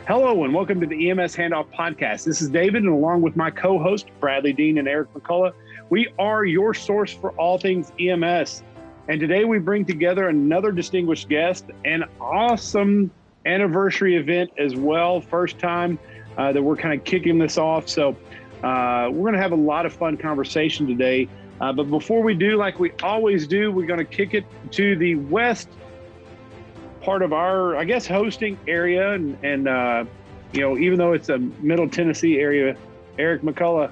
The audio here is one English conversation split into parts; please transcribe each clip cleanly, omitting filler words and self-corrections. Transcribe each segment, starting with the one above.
Hello and welcome to the EMS Handoff podcast. This is David, and along with my co-host, Bradley Dean and Eric McCullough, we are your source for all things EMS. And today we bring together another distinguished guest, an awesome anniversary event as well. First time that we're kind of kicking this off. So we're going to have a lot of fun conversation today. But before we do, like we always do, we're going to kick it to the west part of our, I guess, hosting area. And even though it's a Middle Tennessee area, Eric McCullough,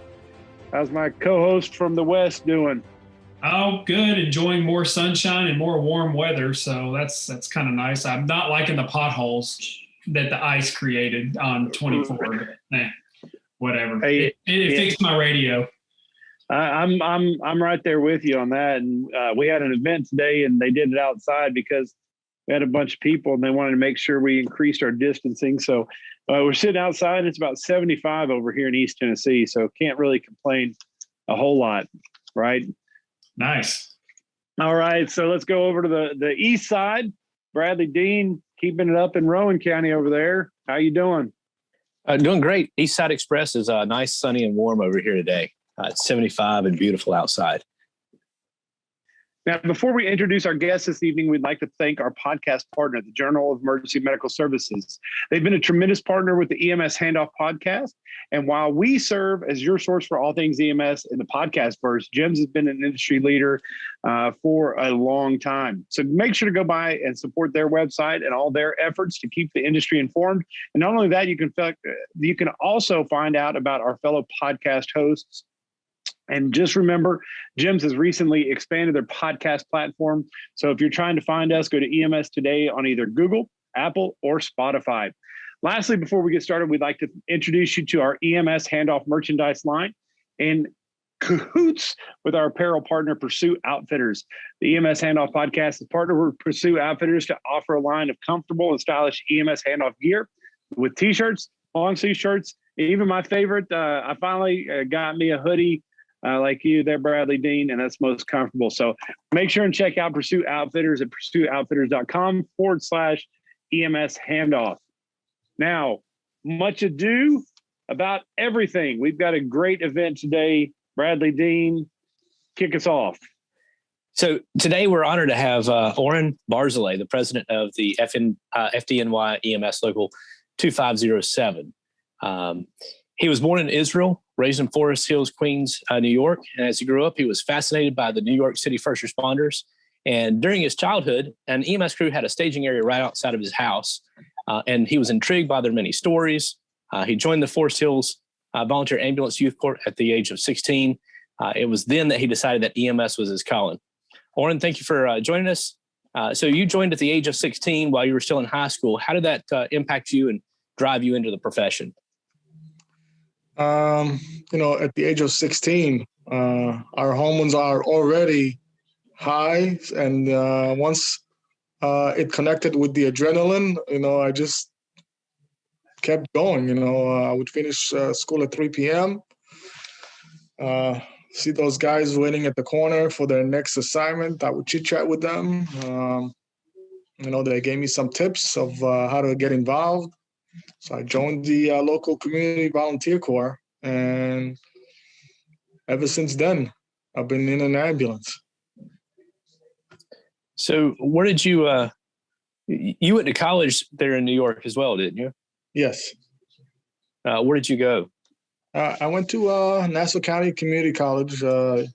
how's my co-host from the west doing? Oh, good. Enjoying more sunshine and more warm weather. So that's kind of nice. I'm not liking the potholes that the ice created on 24. Whatever. Hey, it fixed my radio. I'm right there with you on that. And we had an event today, and they did it outside because we had a bunch of people, and they wanted to make sure we increased our distancing. So we're sitting outside, and it's about 75 over here in East Tennessee. So can't really complain a whole lot, right? Nice. All right. So let's go over to the east side. Bradley Dean, keeping it up in Rowan County over there. How you doing? Doing great. East Side Express is nice, sunny, and warm over here today. It's 75 and beautiful outside. Now, before we introduce our guests this evening, we'd like to thank our podcast partner, the Journal of Emergency Medical Services. They've been a tremendous partner with the EMS Handoff podcast. And while we serve as your source for all things EMS in the podcast verse, Jim's has been an industry leader for a long time. So make sure to go by and support their website and all their efforts to keep the industry informed. And not only that, you can also find out about our fellow podcast hosts. And just remember, Jim's has recently expanded their podcast platform. So if you're trying to find us, go to EMS Today on either Google, Apple, or Spotify. Lastly, before we get started, we'd like to introduce you to our EMS Handoff merchandise line in cahoots with our apparel partner, Pursue Outfitters. The EMS Handoff podcast is partnered with Pursue Outfitters to offer a line of comfortable and stylish EMS Handoff gear with T-shirts, long sleeve shirts, even my favorite. I finally got me a hoodie like you there, Bradley Dean, and that's most comfortable. So make sure and check out Pursue Outfitters at pursueoutfitters.com/EMS Handoff. Now, much ado about everything. We've got a great event today. Bradley Dean, kick us off. So today we're honored to have Oren Barzilay, the president of the FDNY EMS Local 2507. He was born in Israel, raised in Forest Hills, Queens, New York. And as he grew up, he was fascinated by the New York City first responders. And during his childhood, an EMS crew had a staging area right outside of his house. And he was intrigued by their many stories. He joined the Forest Hills Volunteer Ambulance Youth Corps at the age of 16. It was then that he decided that EMS was his calling. Oren, thank you for joining us. So you joined at the age of 16 while you were still in high school. How did that impact you and drive you into the profession? At the age of 16, our hormones are already high. And once it connected with the adrenaline, I just kept going. I would finish school at 3 p.m., see those guys waiting at the corner for their next assignment. I would chit-chat with them. They gave me some tips of how to get involved. So I joined the local community volunteer corps, and ever since then, I've been in an ambulance. So where did you went to college there in New York as well, didn't you? Yes. Where did you go? I went to Nassau County Community College. I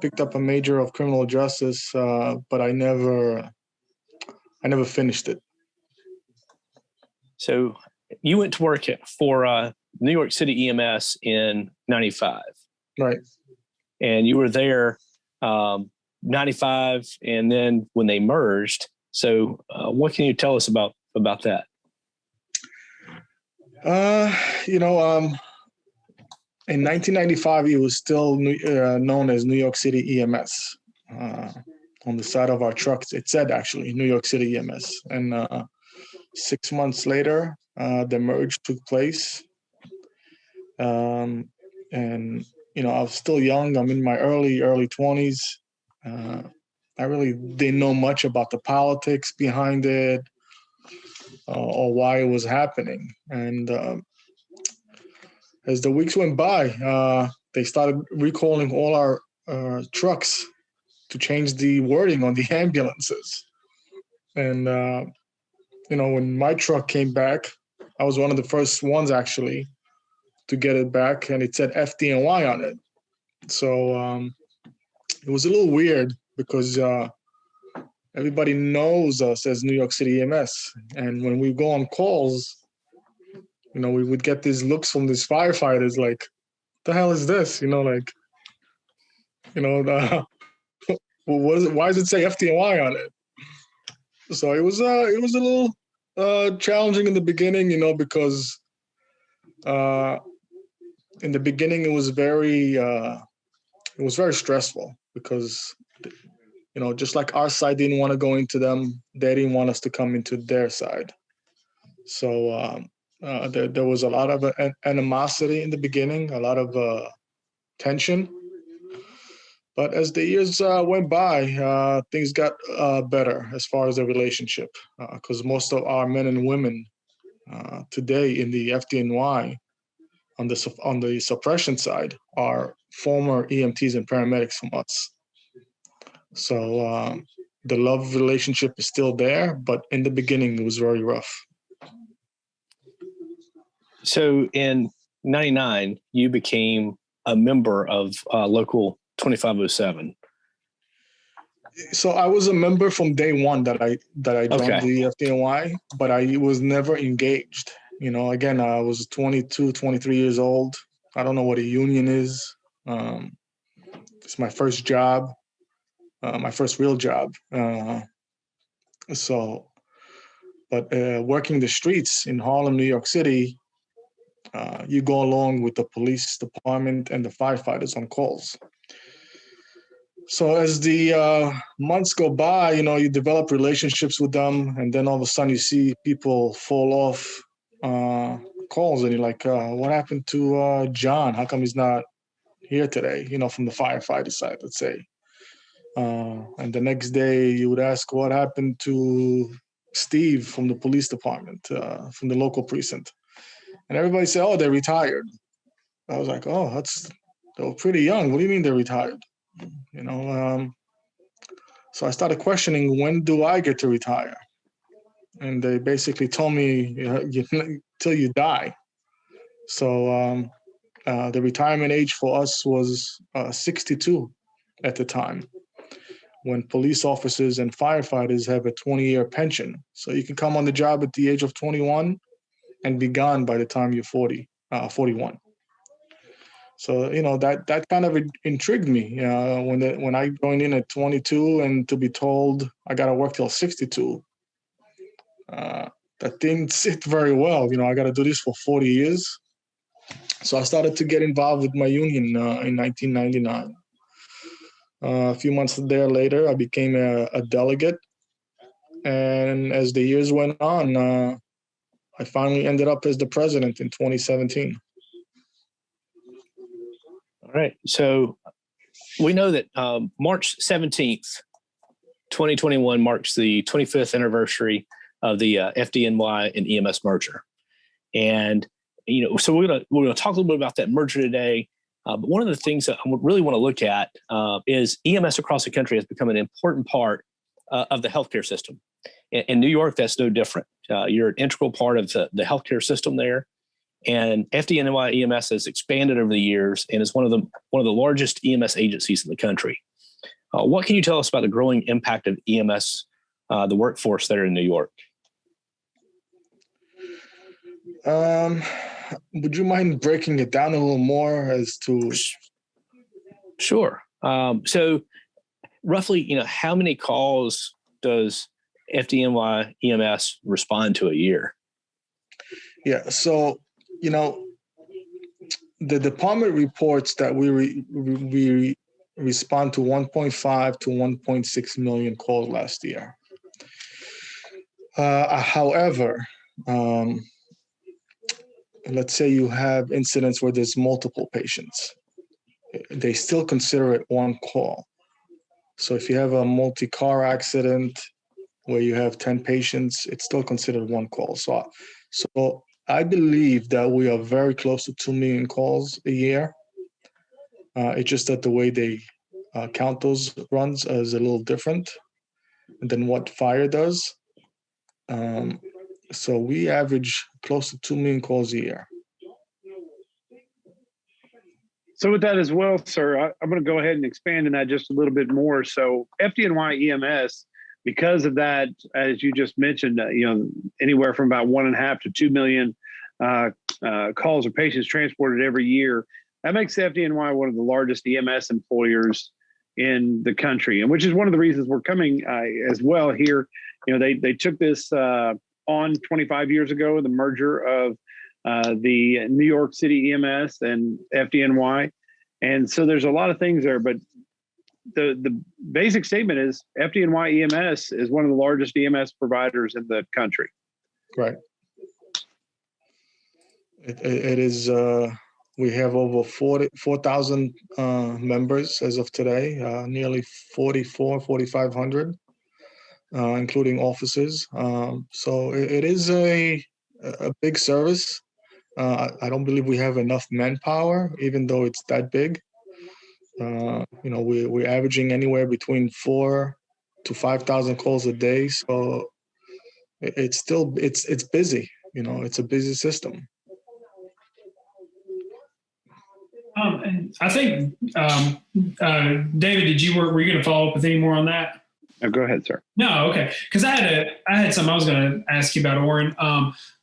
picked up a major of criminal justice, but I never finished it. So you went to work for New York City EMS in 95. Right. And you were there 95 and then when they merged. So what can you tell us about that? In 1995, it was still known as New York City EMS. On the side of our trucks, it said actually New York City EMS. And 6 months later, the merge took place. And I was still young. I'm in my early 20s. I really didn't know much about the politics behind it. or why it was happening. And as the weeks went by, they started recalling all our trucks to change the wording on the ambulances. And, when my truck came back, I was one of the first ones actually to get it back, and it said FDNY on it. So it was a little weird because everybody knows us as New York City EMS. And when we go on calls, we would get these looks from these firefighters like, "What the hell is this?" What is it? Why does it say FDNY on it? So it was a little challenging in the beginning, because in the beginning it was very stressful because just like our side didn't want to go into them, they didn't want us to come into their side. So there was a lot of animosity in the beginning, a lot of tension. But as the years went by, things got better as far as the relationship, because most of our men and women today in the FDNY on the suppression side are former EMTs and paramedics from us. So the love relationship is still there, but in the beginning it was very rough. So in '99, you became a member of Local 2507. So I was a member from day one that I joined the FDNY, but I was never engaged. Again, I was 22, 23 years old. I don't know what a union is. It's my first job, my first real job. But working the streets in Harlem, New York City, you go along with the police department and the firefighters on calls. So as the months go by, you develop relationships with them, and then all of a sudden you see people fall off calls, and you're like, what happened to John? How come he's not here today? From the firefighter side, let's say. And the next day you would ask, what happened to Steve from the police department, from the local precinct? And everybody said, oh, they're retired. I was like, oh, they were pretty young. What do you mean they're retired? So I started questioning, when do I get to retire? And they basically told me, till you die. So the retirement age for us was 62 at the time, when police officers and firefighters have a 20-year pension. So you can come on the job at the age of 21 and be gone by the time you're 41. So, that kind of intrigued me when I joined in at 22, and to be told I got to work till 62. That didn't sit very well. I got to do this for 40 years. So I started to get involved with my union in 1999. A few months later, I became a delegate. And as the years went on, I finally ended up as the president in 2017. All right. So we know that March 17th, 2021 marks the 25th anniversary of the FDNY and EMS merger. And, so we're gonna talk a little bit about that merger today. But one of the things that I really want to look at is EMS across the country has become an important part of the healthcare system. In New York, that's no different. You're an integral part of the healthcare system there. And FDNY EMS has expanded over the years and is one of the largest EMS agencies in the country. What can you tell us about the growing impact of EMS, the workforce there in New York? Would you mind breaking it down a little more as to? Sure. So roughly, how many calls does FDNY EMS respond to a year? Yeah. So, the department reports that we respond to 1.5 to 1.6 million calls last year. However, let's say you have incidents where there's multiple patients. They still consider it one call. So if you have a multi-car accident where you have 10 patients, it's still considered one call. So I believe that we are very close to 2 million calls a year. It's just that the way they count those runs is a little different than what fire does. So we average close to 2 million calls a year. So with that as well, sir, I'm going to go ahead and expand on that just a little bit more. So FDNY EMS, because of that, as you just mentioned, anywhere from about 1.5 to 2 million calls or patients transported every year. That makes FDNY one of the largest EMS employers in the country, and which is one of the reasons we're coming as well here. They took this on 25 years ago, the merger of the New York City EMS and FDNY. And so there's a lot of things there, but the basic statement is FDNY EMS is one of the largest EMS providers in the country. Right. It is, we have over 4,000 members as of today, nearly 4,500, including officers. So it is a big service. I don't believe we have enough manpower, even though it's that big. We're averaging anywhere between 4,000 to 5,000 calls a day. So it's still it's busy. It's a busy system. And I think David, were you going to follow up with any more on that? Oh, go ahead, sir. No, okay. Because I had something I was going to ask you about, Oren.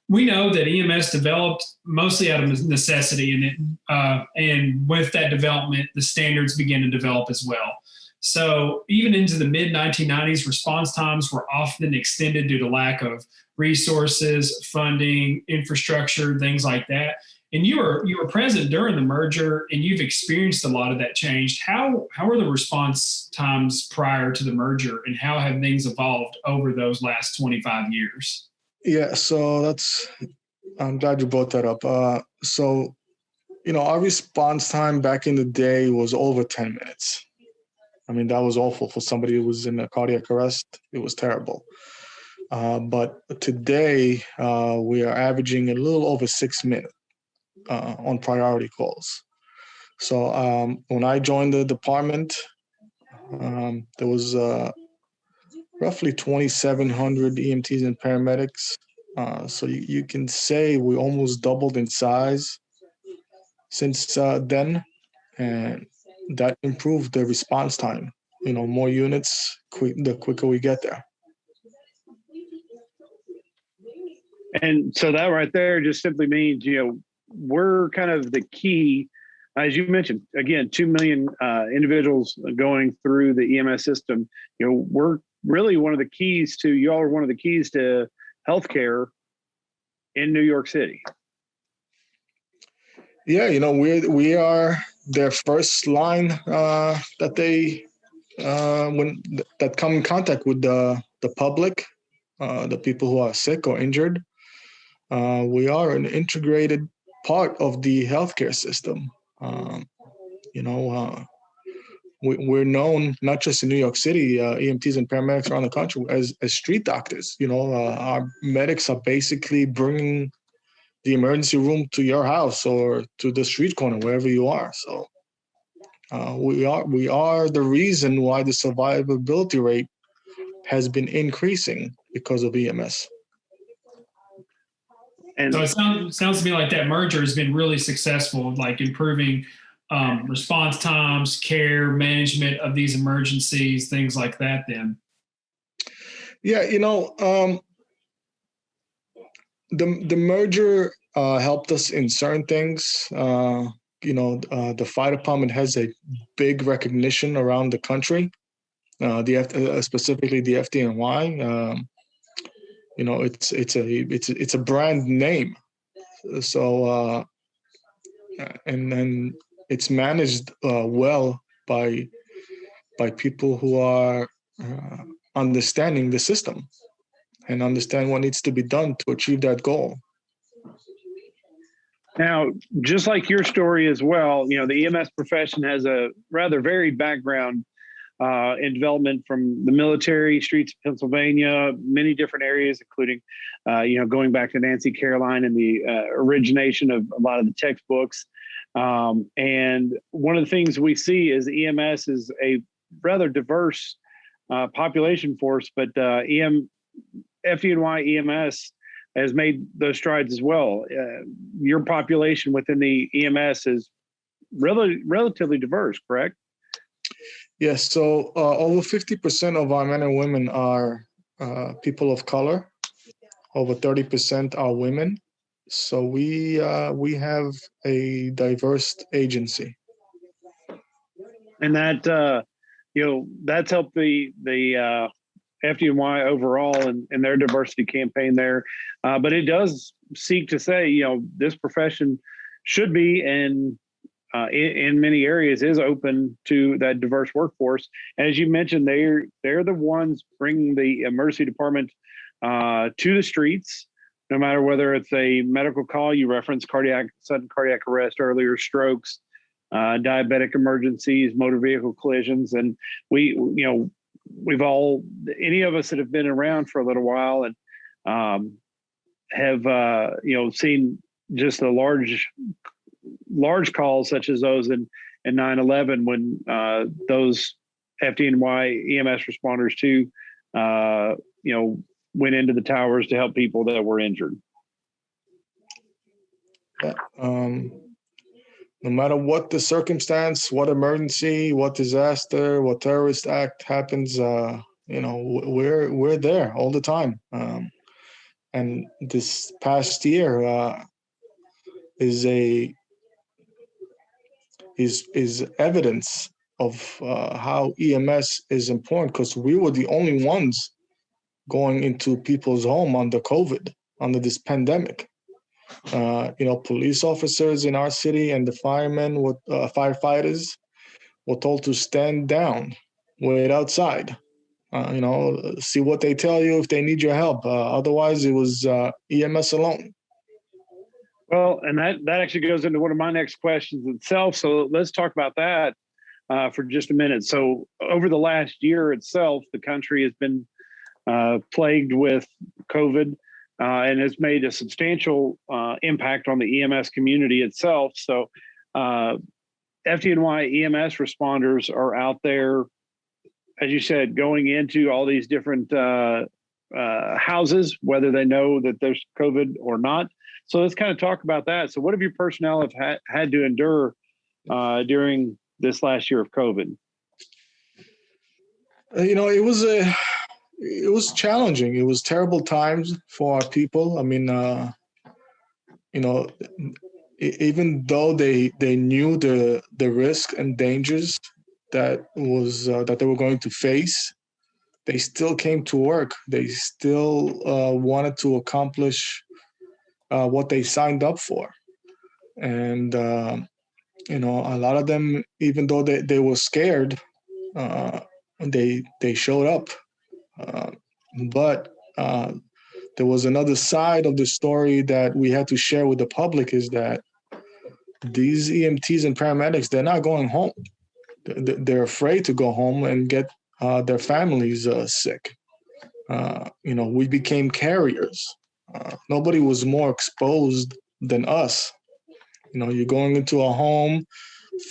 We know that EMS developed mostly out of necessity, and with that development, the standards began to develop as well. So even into the mid-1990s, response times were often extended due to lack of resources, funding, infrastructure, things like that. And you were present during the merger, and you've experienced a lot of that change. How were the response times prior to the merger, and how have things evolved over those last 25 years? Yeah, so I'm glad you brought that up. Our response time back in the day was over 10 minutes. I mean, that was awful for somebody who was in a cardiac arrest. It was terrible. But today, we are averaging a little over 6 minutes on priority calls. So when I joined the department, there was roughly 2,700 EMTs and paramedics. So you can say we almost doubled in size since then, and that improved the response time. More units, the quicker we get there. And so that right there just simply means, we're kind of the key, as you mentioned, again, 2 million individuals going through the EMS system. We're really one of the keys to, y'all are one of the keys to healthcare in New York City. Yeah, we are their first line that they that come in contact with the public, the people who are sick or injured. We are an integrated part of the healthcare system. We're known not just in New York City, EMTs and paramedics around the country as street doctors. Our medics are basically bringing the emergency room to your house or to the street corner, wherever you are. So we are the reason why the survivability rate has been increasing because of EMS. And so it sounds to me like that merger has been really successful, like improving response times, care, management of these emergencies, things like that then. Yeah, the merger helped us in certain things. The fire department has a big recognition around the country, specifically the FDNY. It's a brand name. So, and then it's managed well by people who are understanding the system and understand what needs to be done to achieve that goal. Now, just like your story as well, the EMS profession has a rather varied background. in development from the military, streets of Pennsylvania, many different areas, including, going back to Nancy Caroline and the origination of a lot of the textbooks. And one of the things we see is EMS is a rather diverse population force, but FDNY EMS has made those strides as well. Your population within the EMS is relatively diverse, correct? Yes. So over 50% of our men and women are people of color. Over 30% are women. So we have a diverse agency. And that that's helped the FDNY overall in their diversity campaign there. But it does seek to say, this profession should be and in many areas is open to that diverse workforce. And as you mentioned, they're the ones bringing the emergency department to the streets, no matter whether it's a medical call. You referenced sudden cardiac arrest earlier, strokes, diabetic emergencies, motor vehicle collisions, and we've all, any of us that have been around for a little while and have seen just the large calls such as those in 9/11 when those FDNY EMS responders too went into the towers to help people that were injured. Yeah. No matter what the circumstance, what emergency, what disaster, what terrorist act happens, we're there all the time. And this past year is evidence of how EMS is important, because we were the only ones going into people's home under COVID, under this pandemic. Police officers in our city and the firemen, firefighters, were told to stand down, wait outside, see what they tell you if they need your help. Otherwise, it was EMS alone. Well, and that actually goes into one of my next questions itself. So let's talk about that for just a minute. So over the last year itself, the country has been plagued with COVID. And has made a substantial impact on the EMS community itself. So FDNY EMS responders are out there, as you said, going into all these different houses, whether they know that there's COVID or not. So let's kind of talk about that. So what have your personnel have had to endure during this last year of COVID? It was challenging. It was terrible times for our people. I mean, even though they knew the risk and dangers that they were going to face, they still came to work. They still wanted to accomplish what they signed up for. And a lot of them, even though they were scared, they showed up. But there was another side of the story that we had to share with the public, is that these EMTs and paramedics, they're not going home. They're afraid to go home and get their families sick. We became carriers. Nobody was more exposed than us. You're going into a home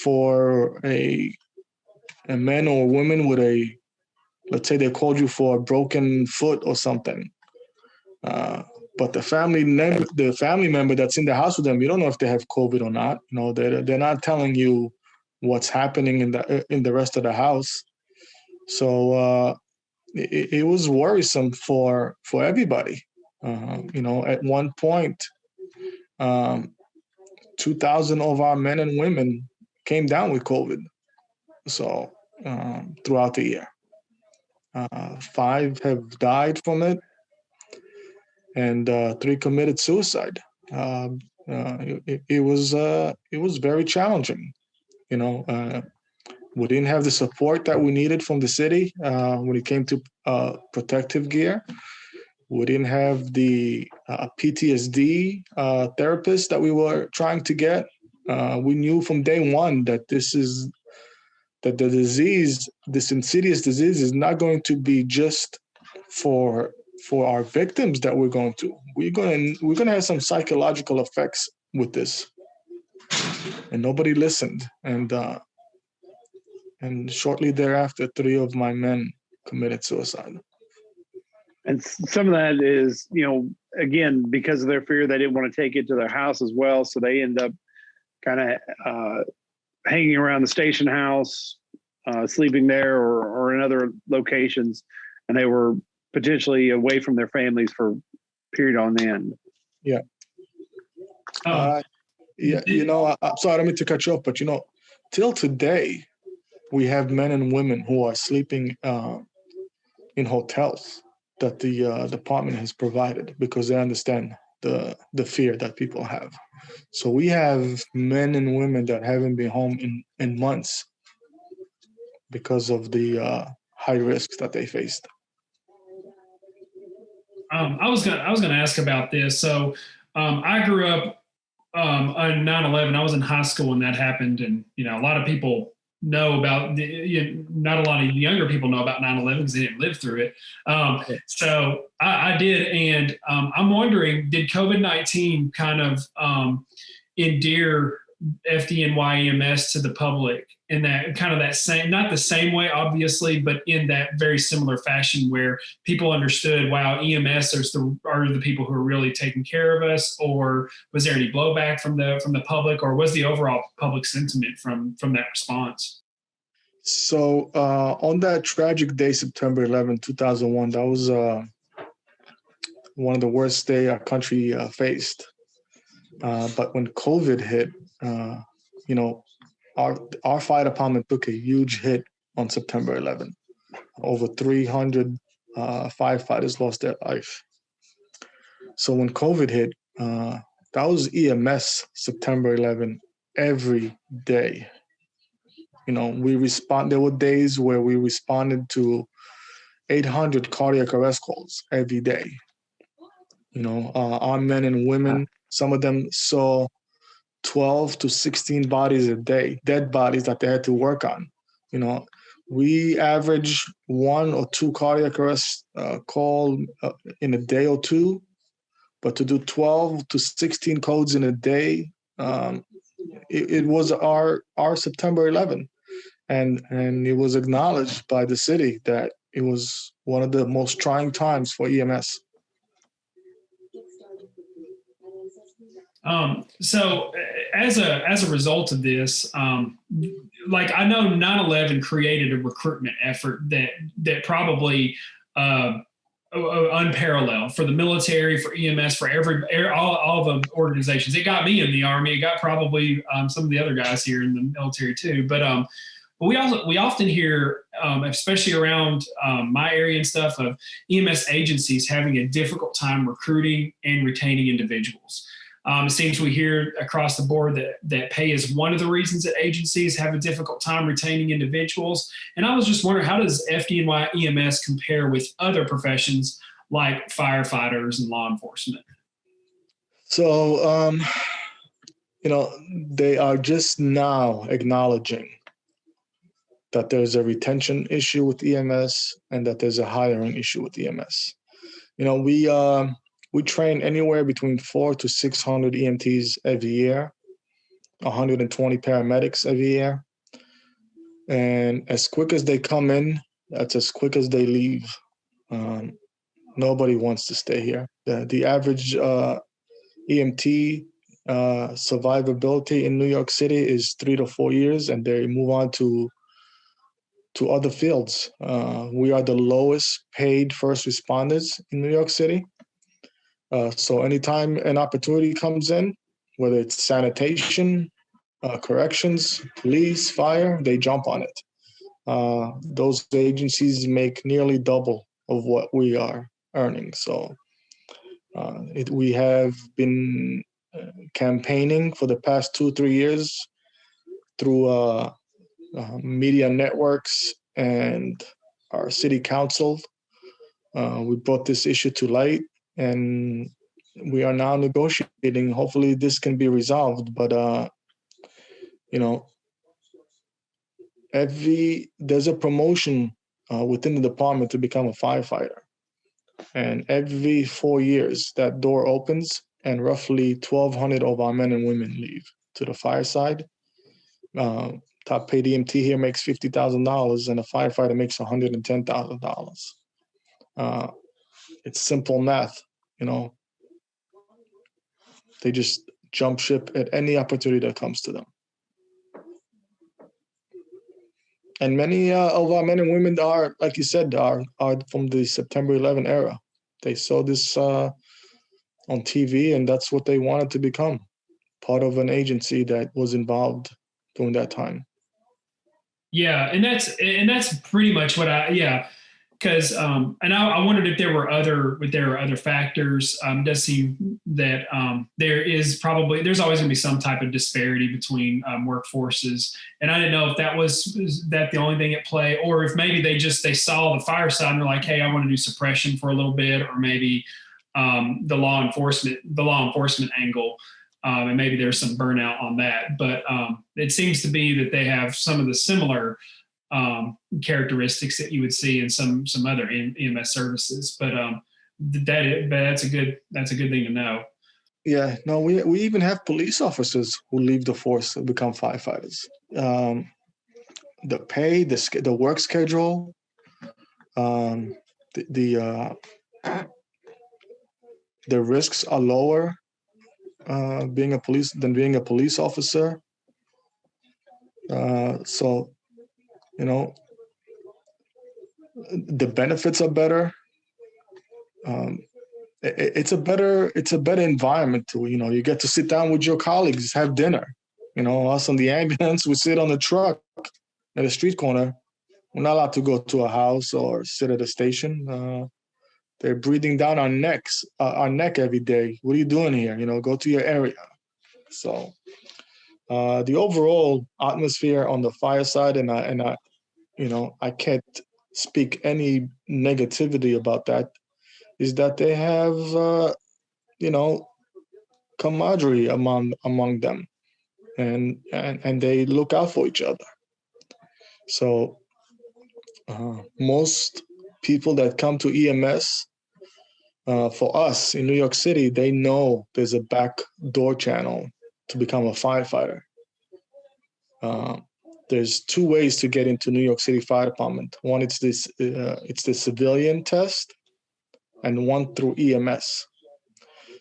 for a man or a woman with let's say they called you for a broken foot or something. But the family member that's in the house with them, you don't know if they have COVID or not. They're not telling you what's happening in the rest of the house. So it was worrisome for everybody. At one point, 2,000 of our men and women came down with COVID. So throughout the year. 5 have died from it, and 3 committed suicide. It was very challenging. We didn't have the support that we needed from the city when it came to protective gear. We didn't have the PTSD therapist that we were trying to get. We knew from day one that this is that the disease, this insidious disease, is not going to be just for our victims that we're going to. We're gonna have some psychological effects with this, and nobody listened. And shortly thereafter, 3 of my men committed suicide. And some of that is, again, because of their fear, they didn't want to take it to their house as well. So they end up kind of hanging around the station house, sleeping there or in other locations. And they were potentially away from their families for a period on end. Yeah. Oh. I'm sorry, I don't mean to cut you off, but till today, we have men and women who are sleeping in hotels that the department has provided because they understand the fear that people have. So we have men and women that haven't been home in months because of the high risks that they faced. I was gonna ask about this. So I grew up on 9/11. I was in high school when that happened, and a lot of people know about not a lot of younger people know about 9/11 because they didn't live through it. So I did, and I'm wondering, did COVID-19 kind of endear FDNY EMS to the public in that kind of that same, not the same way, obviously, but in that very similar fashion where people understood, wow, EMS are the people who are really taking care of us? Or was there any blowback from the public, or was the overall public sentiment from that response? So on that tragic day, September 11, 2001, that was one of the worst days our country faced. But when COVID hit, our fire department took a huge hit on September 11. Over 300 firefighters lost their life. So when COVID hit, that was EMS September 11 every day. There were days where we responded to 800 cardiac arrest calls every day. Our men and women, some of them saw 12 to 16 bodies a day, dead bodies that they had to work on. We average 1 or 2 cardiac arrests call in a day or two, but to do 12 to 16 codes in a day, it was our September 11. And it was acknowledged by the city that it was one of the most trying times for EMS. So as a result of this, like I know 9/11 created a recruitment effort that probably unparalleled for the military, for EMS, for all the organizations. It got me in the Army. It got probably some of the other guys here in the military too. But we often hear, especially around my area and stuff, of EMS agencies having a difficult time recruiting and retaining individuals. It seems we hear across the board that pay is one of the reasons that agencies have a difficult time retaining individuals. And I was just wondering, how does FDNY EMS compare with other professions like firefighters and law enforcement? So, they are just now acknowledging that there's a retention issue with EMS and that there's a hiring issue with EMS. We train anywhere between 400 to 600 EMTs every year, 120 paramedics every year. And as quick as they come in, that's as quick as they leave. Nobody wants to stay here. The average EMT survivability in New York City is 3 to 4 years, and they move on to other fields. We are the lowest paid first responders in New York City. So anytime an opportunity comes in, whether it's sanitation, corrections, police, fire, they jump on it. Those agencies make nearly double of what we are earning. So we have been campaigning for the past 2-3 years through media networks and our city council. We brought this issue to light, and we are now negotiating. Hopefully this can be resolved, but there's a promotion within the department to become a firefighter. And every 4 years, that door opens and roughly 1,200 of our men and women leave to the fireside. Top paid EMT here makes $50,000 and a firefighter makes $110,000. It's simple math, you know. They just jump ship at any opportunity that comes to them. And many of our men and women are, like you said, are from the September 11 era. They saw this on TV, and that's what they wanted to become, part of an agency that was involved during that time. Yeah, and that's pretty much what because and I wondered if there were other factors. It does seem that there's always going to be some type of disparity between workforces, and I didn't know if that the only thing at play, or if maybe they saw the fire side and they're like, hey, I want to do suppression for a little bit, or maybe the law enforcement angle. And maybe there's some burnout on that, but it seems to be that they have some of the similar characteristics that you would see in some other EMS services. But that's a good thing to know. Yeah, no, we even have police officers who leave the force to become firefighters. The pay, the work schedule, the risks are lower being a police officer. So, you know, the benefits are better. It's a better environment to, you know, you get to sit down with your colleagues, have dinner. You know, us on the ambulance, we sit on the truck at a street corner. We're not allowed to go to a house or sit at a station. They're breathing down our neck every day. What are you doing here? You know, go to your area. So the overall atmosphere on the fire side, and I, you know, I can't speak any negativity about that, is that they have, you know, camaraderie among them, and they look out for each other. So most people that come to EMS, for us in New York City, they know there's a back door channel to become a firefighter. There's two ways to get into New York City Fire Department. One, it's the civilian test, and one through EMS.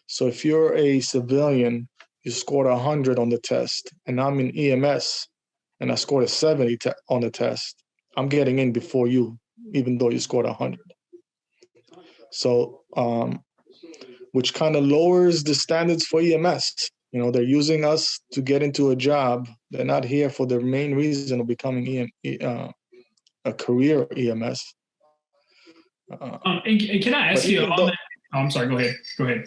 So if you're a civilian, you scored 100 on the test, and I'm in EMS, and I scored a 70 on the test, I'm getting in before you, even though you scored 100. So, which kind of lowers the standards for EMS. You know, they're using us to get into a job. They're not here for the main reason of becoming a career EMS. And can I ask you on that? Oh, I'm sorry. Go ahead.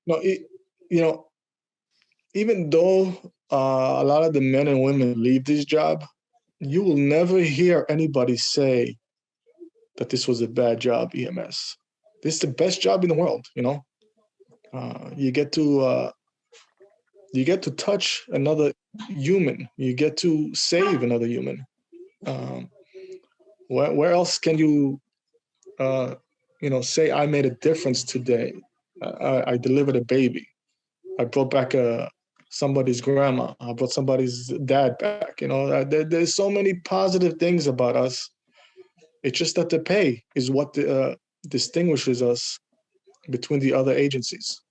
No, you know, even though a lot of the men and women leave this job, you will never hear anybody say that this was a bad job, EMS. This is the best job in the world, you know. You get to touch another human. You get to save another human. Where else can you, you know, say I made a difference today? I delivered a baby. I brought back somebody's grandma. I brought somebody's dad back. You know, there's so many positive things about us. It's just that the pay is what distinguishes us between the other agencies.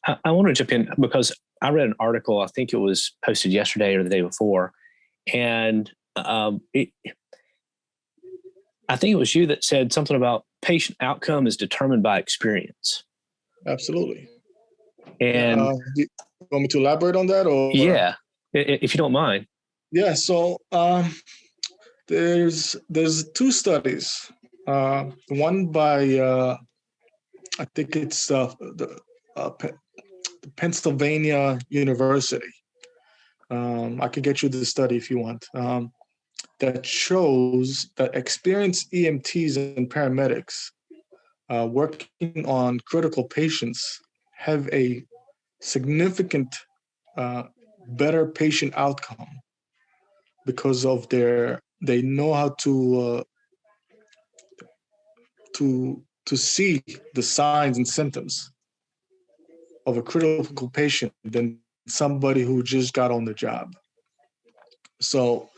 I want to jump in because I read an article, I think it was posted yesterday or the day before, and I think it was you that said something about patient outcome is determined by experience. Absolutely. And you want me to elaborate on that? Or yeah, if you don't mind. Yeah, so there's two studies. One by I think it's the Pennsylvania University. I could get you the study if you want. That shows that experienced EMTs and paramedics working on critical patients have a significant better patient outcome because of they know how to see the signs and symptoms of a critical patient than somebody who just got on the job. So,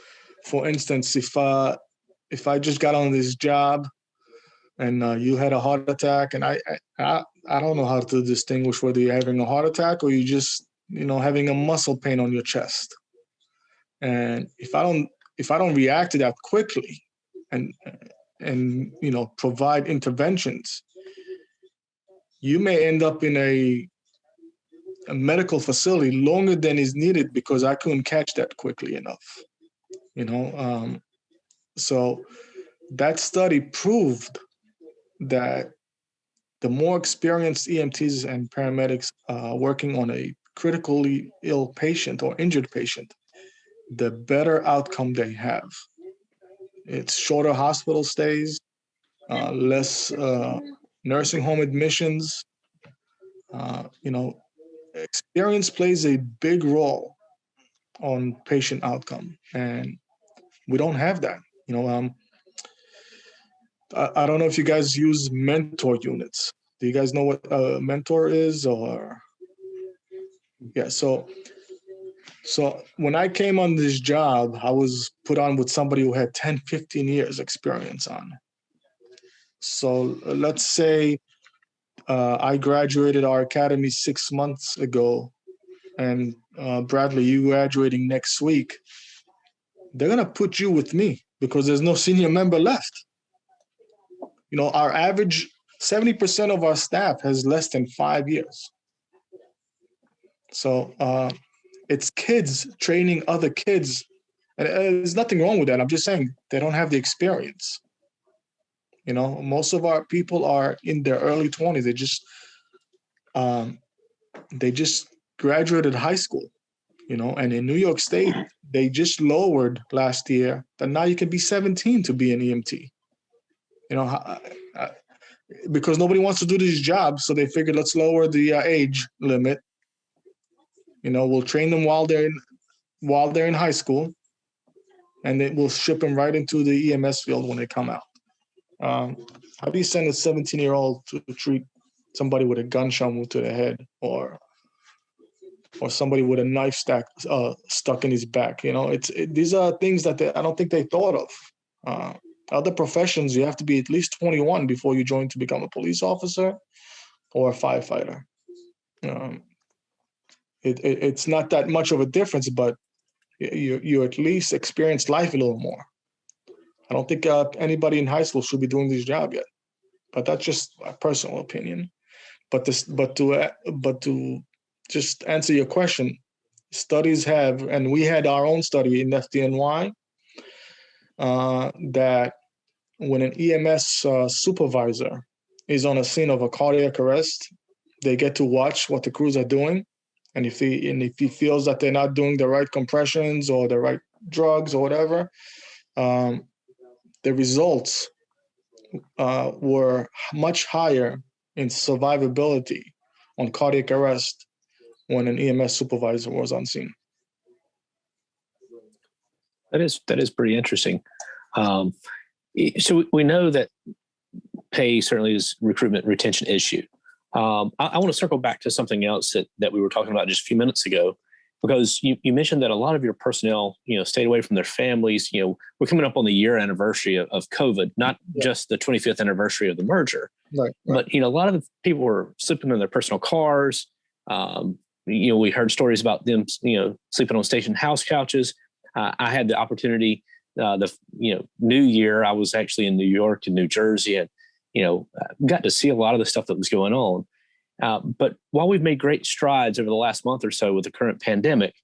for instance, if I just got on this job and you had a heart attack, and I don't know how to distinguish whether you're having a heart attack or you just having a muscle pain on your chest. And if I don't react to that quickly and provide interventions, you may end up in a medical facility longer than is needed because I couldn't catch that quickly enough. So that study proved that the more experienced EMTs and paramedics working on a critically ill patient or injured patient, the better outcome they have. It's shorter hospital stays, less nursing home admissions. Experience plays a big role on patient outcome, and we don't have that. I don't know if you guys use mentor units. Do you guys know what a mentor is? Or yeah, so when I came on this job, I was put on with somebody who had 10, 15 years experience on. So let's say I graduated our academy 6 months ago, and Bradley, you graduating next week. They're gonna put you with me because there's no senior member left. Our average 70% of our staff has less than 5 years. So it's kids training other kids, and there's nothing wrong with that. I'm just saying they don't have the experience. Most of our people are in their early 20s. They just graduated high school, and in New York State, they just lowered last year that now you can be 17 to be an EMT. Because nobody wants to do these jobs, so they figured let's lower the age limit. We'll train them while they're in high school, and then we'll ship them right into the EMS field when they come out. How do you send a 17-year-old to treat somebody with a gunshot wound to the head, or somebody with a knife stuck in his back? These are things that I don't think they thought of. Other professions, you have to be at least 21 before you join to become a police officer or a firefighter. It's not that much of a difference, but you at least experience life a little more. I don't think anybody in high school should be doing this job yet, but that's just a personal opinion. But to just answer your question, studies have, and we had our own study in FDNY, that when an EMS supervisor is on a scene of a cardiac arrest, they get to watch what the crews are doing. And if he feels that they're not doing the right compressions or the right drugs or whatever, the results were much higher in survivability on cardiac arrest when an EMS supervisor was on scene. That is pretty interesting. So we know that pay certainly is recruitment retention issue. I want to circle back to something else that we were talking about just a few minutes ago, because you mentioned that a lot of your personnel, stayed away from their families. We're coming up on the year anniversary of COVID, not just the 25th anniversary of the merger. Right. But, a lot of the people were sleeping in their personal cars. We heard stories about them, sleeping on station house couches. I had the opportunity, New Year, I was actually in New York and New Jersey, and, got to see a lot of the stuff that was going on. But while we've made great strides over the last month or so with the current pandemic,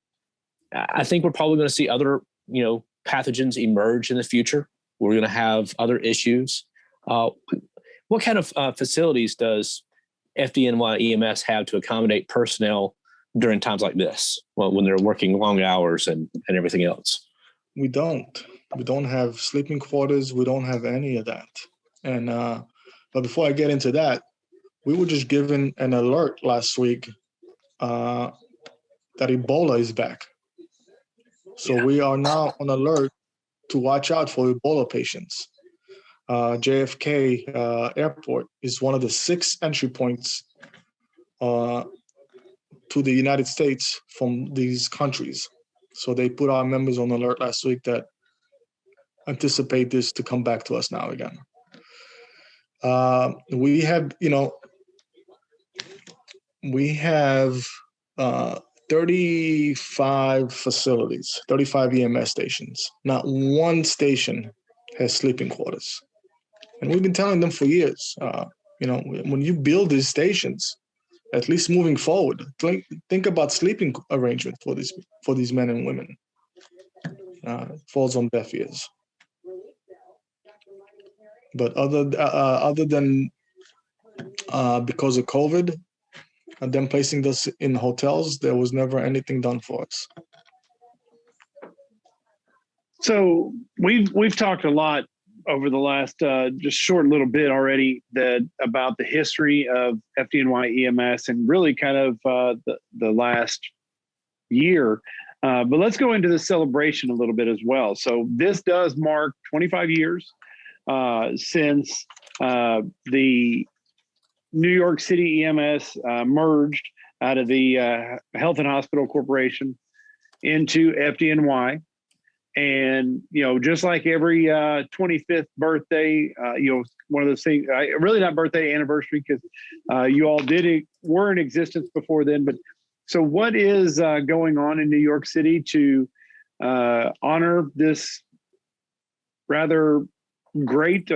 I think we're probably going to see other, pathogens emerge in the future. We're going to have other issues. What kind of facilities does FDNY EMS have to accommodate personnel during times like this, when they're working long hours and everything else? We don't have sleeping quarters. We don't have any of that. And but before I get into that, we were just given an alert last week that Ebola is back. So we are now on alert to watch out for Ebola patients. JFK Airport is one of the 6 entry points to the United States from these countries. So they put our members on alert last week that anticipate this to come back to us now again. We have 35 facilities, 35 EMS stations. Not one station has sleeping quarters. And we've been telling them for years, when you build these stations, at least moving forward, think about sleeping arrangement for these men and women. Falls on deaf ears. But other than because of COVID, and them placing us in hotels, there was never anything done for us. So we've talked a lot over the last just short little bit already about the history of FDNY EMS and really kind of the last year. But let's go into the celebration a little bit as well. So this does mark 25 years since the New York City EMS merged out of the Health and Hospital Corporation into FDNY. And, just like every 25th birthday, one of those things, really not birthday, anniversary, because you all were in existence before then. But so what is going on in New York City to honor this rather great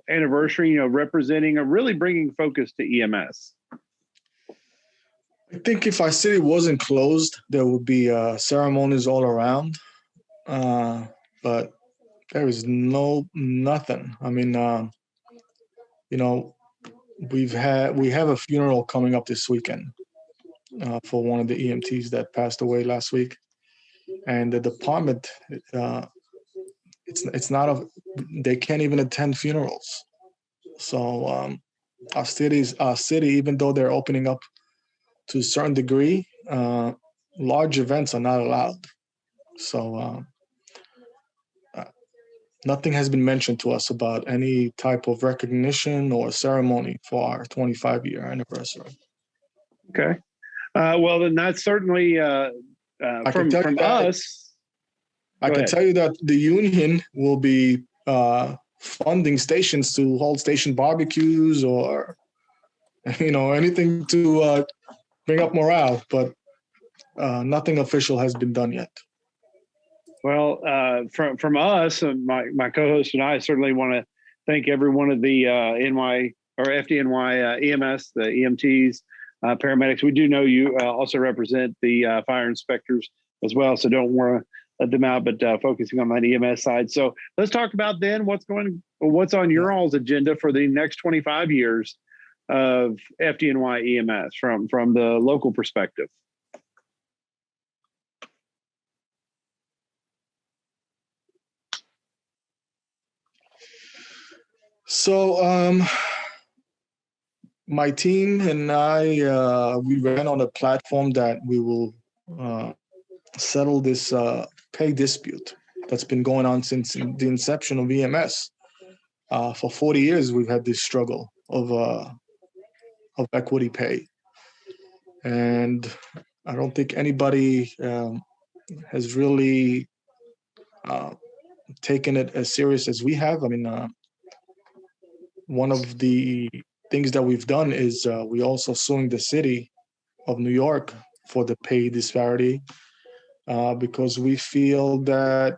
anniversary, representing or really bringing focus to EMS? I think if our city wasn't closed, there would be ceremonies all around. But there is nothing. I mean, we have a funeral coming up this weekend for one of the EMTs that passed away last week, and the department, they can't even attend funerals. So our city, even though they're opening up to a certain degree, large events are not allowed. So nothing has been mentioned to us about any type of recognition or ceremony for our 25-year anniversary. Okay. Well, then that's certainly from us. I can tell you that the union will be funding stations to hold station barbecues or, anything to bring up morale, but nothing official has been done yet. Well, from us and my co-host and I certainly want to thank every one of the FDNY EMS, the EMTs, paramedics. We do know you also represent the fire inspectors as well, so don't want to let them out, but focusing on that EMS side. So let's talk about then what's on your all's agenda for the next 25 years of FDNY EMS from the local perspective. So my team and I, we ran on a platform that we will settle this pay dispute that's been going on since the inception of EMS. For 40 years, we've had this struggle of equity pay. And I don't think anybody has really taken it as serious as we have. I mean, one of the things that we've done is we also suing the city of New York for the pay disparity because we feel that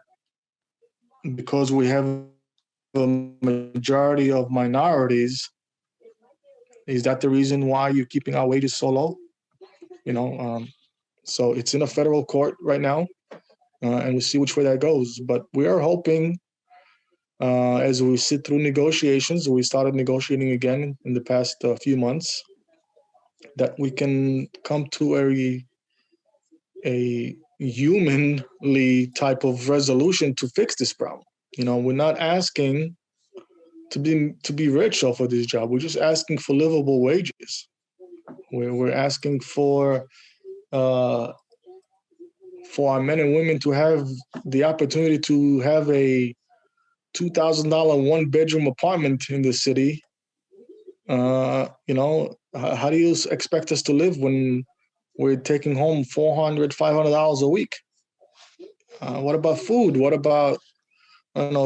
because we have a majority of minorities, is that the reason why you're keeping our wages so low? So it's in a federal court right now, and we'll see which way that goes. But we are hoping as we sit through negotiations, we started negotiating again in the past few months, that we can come to a humanly type of resolution to fix this problem. We're not asking to be rich off of this job. We're just asking for livable wages. We're asking for for our men and women to have the opportunity to have a $2,000 one-bedroom apartment in the city, how do you expect us to live when we're taking home $400, $500 a week? What about food? What about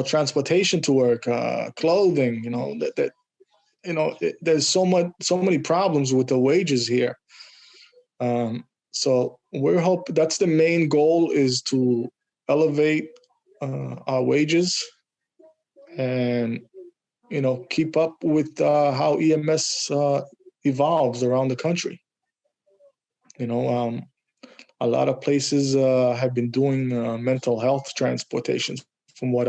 transportation to work, clothing? There's so many problems with the wages here. So that's the main goal, is to elevate our wages and keep up with how EMS evolves around the country. A lot of places have been doing mental health transportations, from what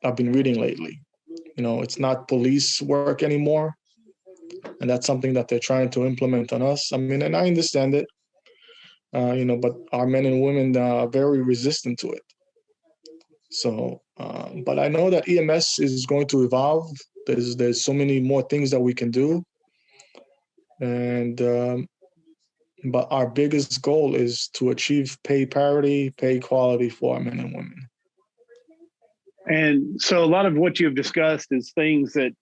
I've been reading lately. It's not police work anymore, and that's something that they're trying to implement on us. I mean, and I understand it, but our men and women are very resistant to it. So, but I know that EMS is going to evolve. There's so many more things that we can do, and but our biggest goal is to achieve pay parity, pay equality for our men and women. And so a lot of what you've discussed is things that,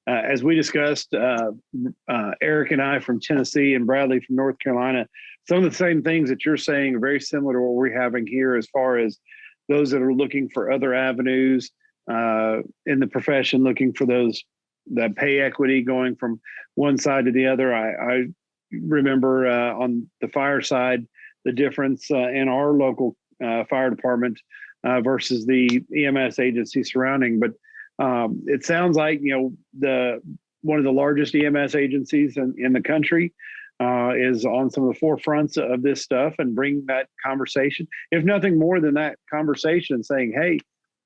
as we discussed, Eric and I from Tennessee and Bradley from North Carolina, some of the same things that you're saying are very similar to what we're having here, as far as those that are looking for other avenues in the profession, looking for that pay equity, going from one side to the other. I remember on the fire side, the difference in our local fire department versus the EMS agency surrounding. But it sounds like, one of the largest EMS agencies in the country is on some of the forefronts of this stuff, and bring that conversation, if nothing more than that conversation, saying, hey,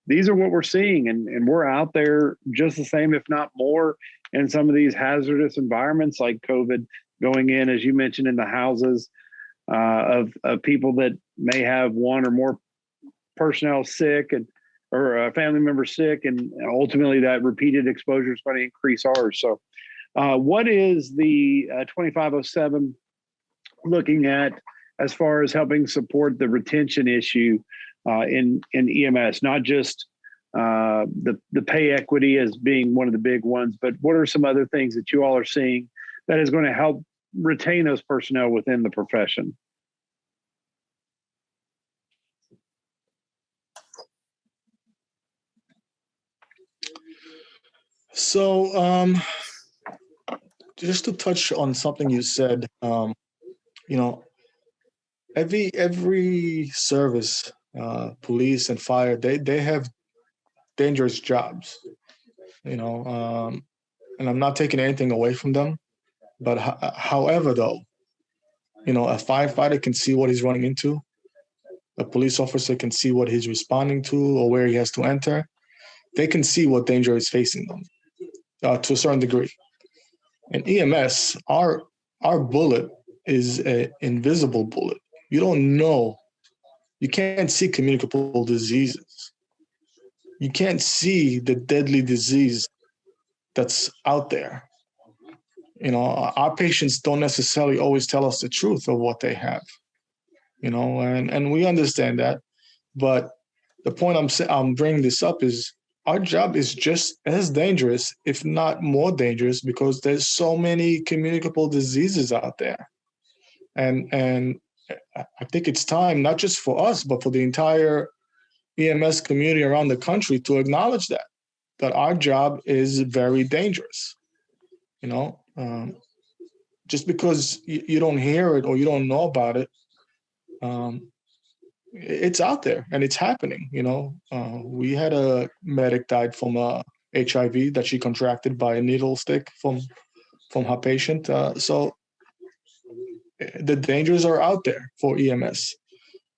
these are what we're seeing, and we're out there just the same, if not more, in some of these hazardous environments like COVID, going in, as you mentioned, in the houses of people that may have one or more personnel sick, or a family member sick, and ultimately that repeated exposure is going to increase ours. So what is the 2507 looking at as far as helping support the retention issue in EMS, not just the pay equity as being one of the big ones, but what are some other things that you all are seeing that is going to help retain those personnel within the profession? So, just to touch on something you said, every service, police and fire, they have dangerous jobs, and I'm not taking anything away from them. But however, though, a firefighter can see what he's running into. A police officer can see what he's responding to or where he has to enter. They can see what danger is facing them to a certain degree. In EMS, our bullet is an invisible bullet. You don't know. You can't see communicable diseases. You can't see the deadly disease that's out there. Our patients don't necessarily always tell us the truth of what they have, and we understand that. But the point I'm bringing this up is our job is just as dangerous, if not more dangerous, because there's so many communicable diseases out there. And I think it's time, not just for us, but for the entire EMS community around the country, to acknowledge that our job is very dangerous. Just because you don't hear it or you don't know about it, it's out there and it's happening. We had a medic died from HIV that she contracted by a needle stick from her patient. So the dangers are out there for EMS.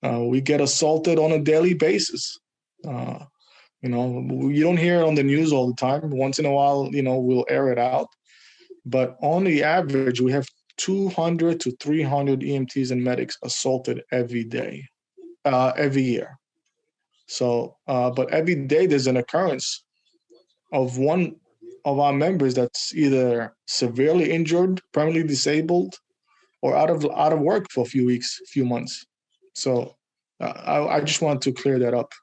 We get assaulted on a daily basis. You don't hear it on the news all the time. Once in a while, we'll air it out. But on the average, we have 200 to 300 EMTs and medics assaulted every day, every year. So, but every day there's an occurrence of one of our members that's either severely injured, permanently disabled, or out of work for a few weeks, few months. So I just want to clear that up.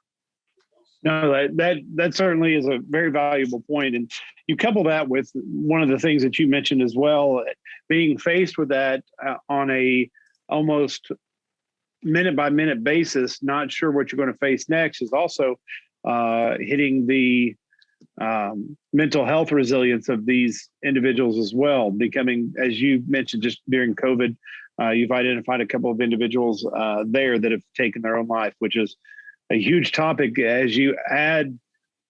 No, that certainly is a very valuable point. And you couple that with one of the things that you mentioned as well, being faced with that on a almost minute by minute basis, not sure what you're going to face next, is also hitting the mental health resilience of these individuals as well. Becoming, as you mentioned, just during COVID, you've identified a couple of individuals there that have taken their own life, which is a huge topic as you add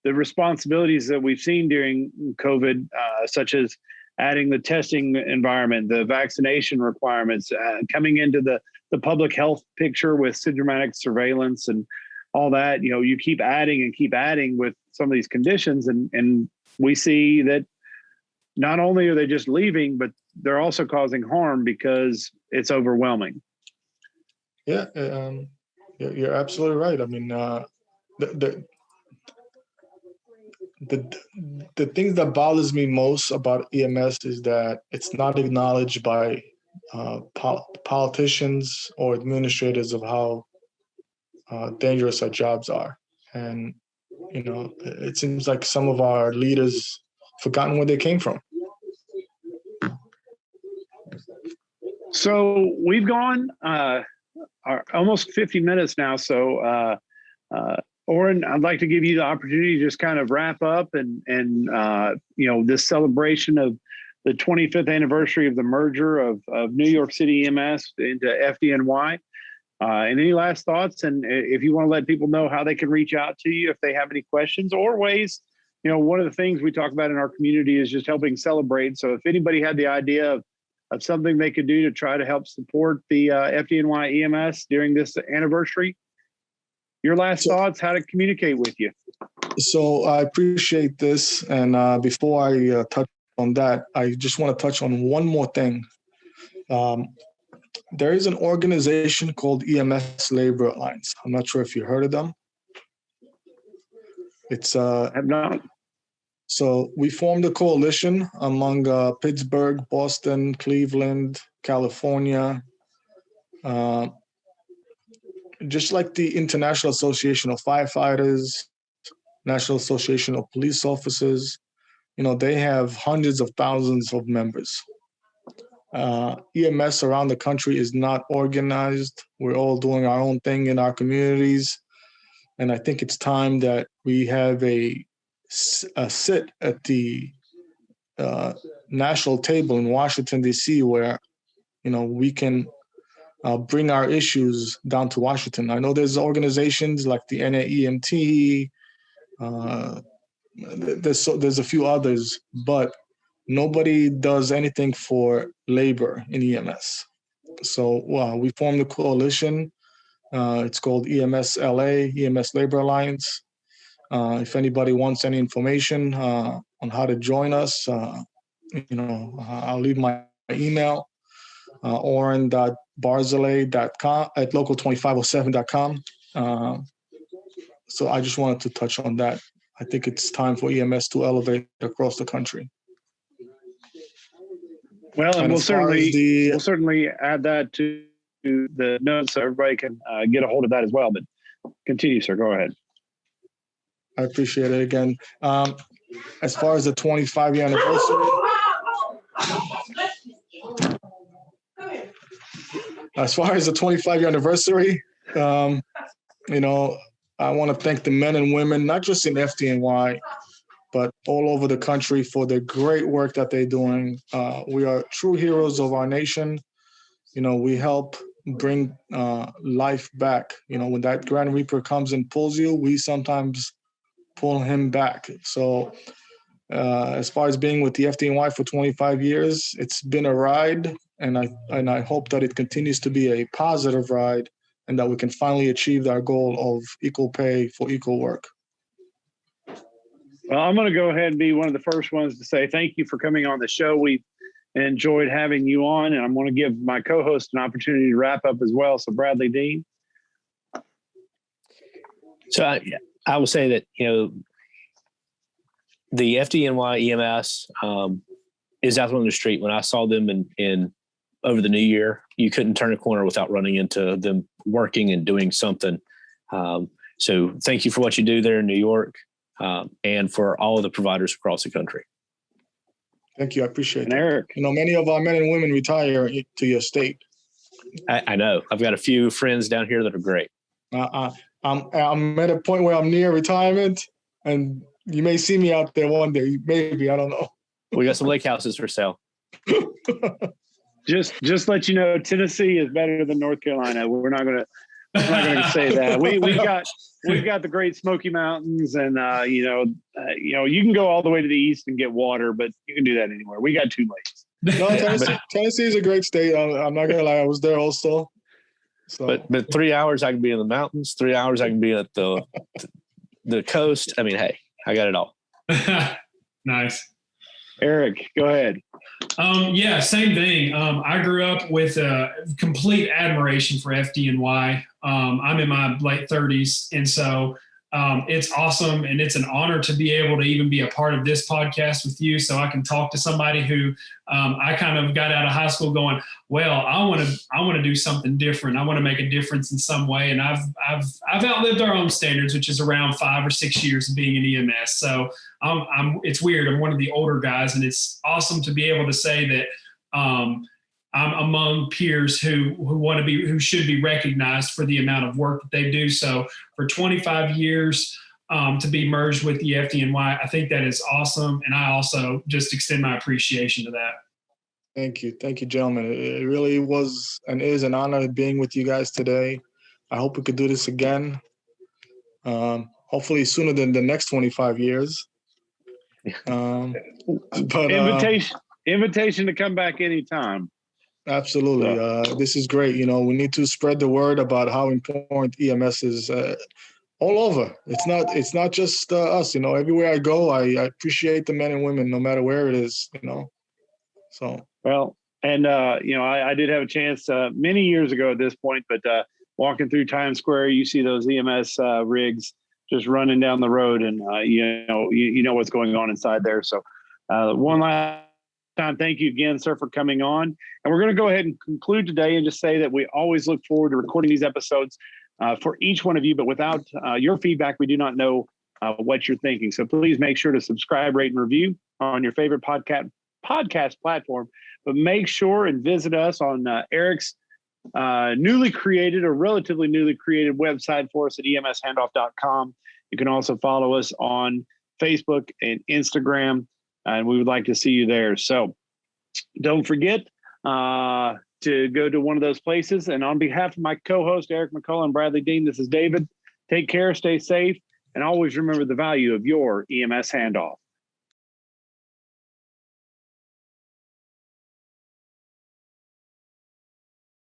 the responsibilities that we've seen during COVID, such as adding the testing environment, the vaccination requirements, coming into the public health picture with syndromatic surveillance and all that. You know, you keep adding with some of these conditions, and we see that not only are they just leaving, but they're also causing harm because it's overwhelming. Yeah, you're absolutely right. I mean, the things that bothers me most about EMS is that it's not acknowledged by politicians or administrators of how dangerous our jobs are. And, you know, it seems like some of our leaders forgotten where they came from. So we've gone almost 50 minutes now. So Oren, I'd like to give you the opportunity to just kind of wrap up and you know, this celebration of the 25th anniversary of the merger of New York City EMS into FDNY. And any last thoughts? And if you want to let people know how they can reach out to you if they have any questions or ways, you know, one of the things we talk about in our community is just helping celebrate. So if anybody had the idea of something they could do to try to help support the FDNY EMS during this anniversary, your last thoughts, how to communicate with you. So I appreciate this. And before I touch on that, I just want to touch on one more thing. There is an organization called EMS Labor Alliance. I'm not sure if you heard of them. It's Have not. So we formed a coalition among Pittsburgh, Boston, Cleveland, California, just like the International Association of Firefighters, National Association of Police Officers. You know, they have hundreds of thousands of members. EMS around the country is not organized. We're all doing our own thing in our communities. And I think it's time that we have a sit at the national table in Washington, D.C., where, you know, we can bring our issues down to Washington. I know there's organizations like the NAEMT, there's a few others, but nobody does anything for labor in EMS. So we formed a coalition. It's called EMS LA, EMS Labor Alliance. If anybody wants any information on how to join us, you know, I'll leave my email, oren.barzilay.com at local2507.com. So I just wanted to touch on that. I think it's time for EMS to elevate across the country. Well, and we'll certainly add that to the notes so everybody can get a hold of that as well. But continue, sir. Go ahead. I appreciate it again. As far as the 25-year anniversary, you know, I want to thank the men and women, not just in FDNY, but all over the country for the great work that they're doing. We are true heroes of our nation. You know, we help bring life back. You know, when that Grand Reaper comes and pulls you, we sometimes pull him back. So as far as being with the FDNY for 25 years, it's been a ride, and I hope that it continues to be a positive ride and that we can finally achieve our goal of equal pay for equal work. Well, I'm going to go ahead and be one of the first ones to say thank you for coming on the show. We enjoyed having you on, and I'm going to give my co-host an opportunity to wrap up as well. So Bradley Dean. So I will say that, you know, the FDNY EMS is out on the street. When I saw them in over the new year. You couldn't turn a corner without running into them working and doing something. So thank you for what you do there in New York, and for all of the providers across the country. Thank you. I appreciate And it. Eric, Many of our men and women retire to your state. I know. I've got a few friends down here that are great. I'm at a point where I'm near retirement, and you may see me out there one day. Maybe, I don't know. We got some lake houses for sale. just let you know, Tennessee is better than North Carolina. We're not gonna say that. We've got the Great Smoky Mountains, and you can go all the way to the east and get water, but you can do that anywhere. We got 2 lakes. No, Tennessee is a great state. I'm not gonna lie, I was there also. So. But 3 hours I can be in the mountains. 3 hours I can be at the coast. I mean, hey, I got it all. Nice. Eric, go ahead. Yeah, same thing. I grew up with a complete admiration for FDNY. I'm in my late 30s, and so it's awesome, and it's an honor to be able to even be a part of this podcast with you, so I can talk to somebody who I kind of got out of high school going, well, I want to do something different. I want to make a difference in some way, and I've outlived our own standards, which is around 5 or 6 years of being in EMS. So it's weird. I'm one of the older guys, and it's awesome to be able to say that I'm among peers who should be recognized for the amount of work that they do. So for 25 years to be merged with the FDNY, I think that is awesome. And I also just extend my appreciation to that. Thank you, gentlemen. It really was and is an honor being with you guys today. I hope we could do this again. Hopefully sooner than the next 25 years. But invitation to come back anytime. Absolutely. This is great. We need to spread the word about how important EMS is all over. It's not just us. Everywhere I go, I appreciate the men and women, no matter where it is. So well, and I did have a chance many years ago at this point, but walking through Times Square, you see those EMS rigs just running down the road, and you know what's going on inside there. So one last time, thank you again, sir, for coming on. And we're going to go ahead and conclude today and just say that we always look forward to recording these episodes for each one of you, but without your feedback, we do not know what you're thinking. So please make sure to subscribe, rate, and review on your favorite podcast platform, but make sure and visit us on Eric's newly created or relatively newly created website for us at emshandoff.com. You can also follow us on Facebook and Instagram, and we would like to see you there. So don't forget to go to one of those places. And on behalf of my co-host, Eric McCullough and Bradley Dean, this is David. Take care, stay safe, and always remember the value of your EMS handoff.